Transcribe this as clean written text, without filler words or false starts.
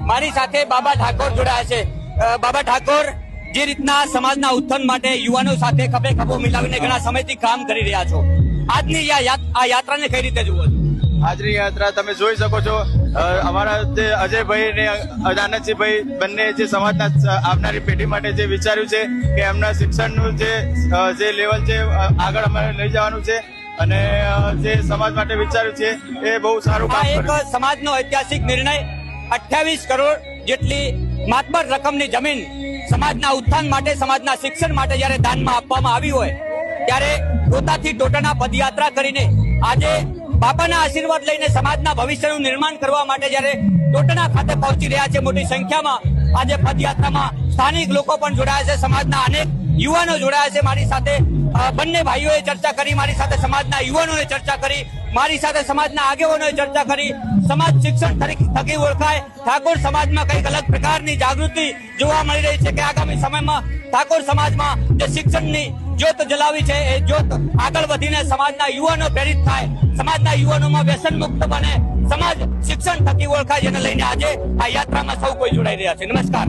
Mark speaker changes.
Speaker 1: મારી સાથે બાબા ઠાકોર જોડાયા છે। બાબા ઠાકોર, જે રીતના સમાજના ઉત્થાન માટે યુવાનો સાથે ખભે ખભો મિલાવીને ઘણા સમયથી કામ કરી રહ્યા છો, આજની આ યાત્રાને કઈ રીતે જુઓ છો?
Speaker 2: આજની યાત્રા તમે જોઈ શકો છો, અમારા જે અજયભાઈ ને આનંદસિંહભાઈ બંને જે સમાજના આવનારી પેઢી માટે જે વિચાર્યું છે કે એમના શિક્ષણનું જે લેવલ છે આગળ અમારે લઈ જવાનું છે અને જે સમાજ માટે વિચાર્યું છે એ બહુ સારું કામ કર્યું।
Speaker 1: એક સમાજનો ઐતિહાસિક નિર્ણય 28 કરોડ જેટલી માતબર રકમની જમીન સમાજના ઉત્થાન માટે, સમાજના શિક્ષણ માટે જયારે દાનમાં આપવામાં આવી હોય ત્યારે ટોટાથી ટોટાના પદયાત્રા કરીને આજે બાપાના આશીર્વાદ લઈને સમાજના ભવિષ્યનું નિર્માણ કરવા માટે જયારે ટોટના ખાતે પહોંચી રહ્યા છે મોટી સંખ્યામાં, આજે પદયાત્રામાં સ્થાનિક લોકો પણ જોડાયા છે, સમાજના અનેક યુવાનો જોડાયા છે। મારી સાથે બંને ભાઈઓએ ચર્ચા કરી, મારી સાથે સમાજના યુવાનોએ ચર્ચા કરી, મારી સાથે સમાજના આગેવાનોએ ચર્ચા કરી। સમાજ શિક્ષણ થકી ઓળખાય, ઠાકોર સમાજમાં કઈક અલગ પ્રકારની જાગૃતિ જોવા મળી રહી છે કે આગામી સમયમાં ઠાકોર સમાજમાં જે શિક્ષણની જ્યોત જલાવી છે એ જ્યોત આગળ વધીને સમાજના યુવાનો પ્રેરિત થાય, સમાજના યુવાનોમાં વ્યસન મુક્ત બને, સમાજ શિક્ષણ થકી ઓળખાય, જેને લઈને આજે આ યાત્રામાં સૌ કોઈ જોડાઈ રહ્યા છે। નમસ્કાર।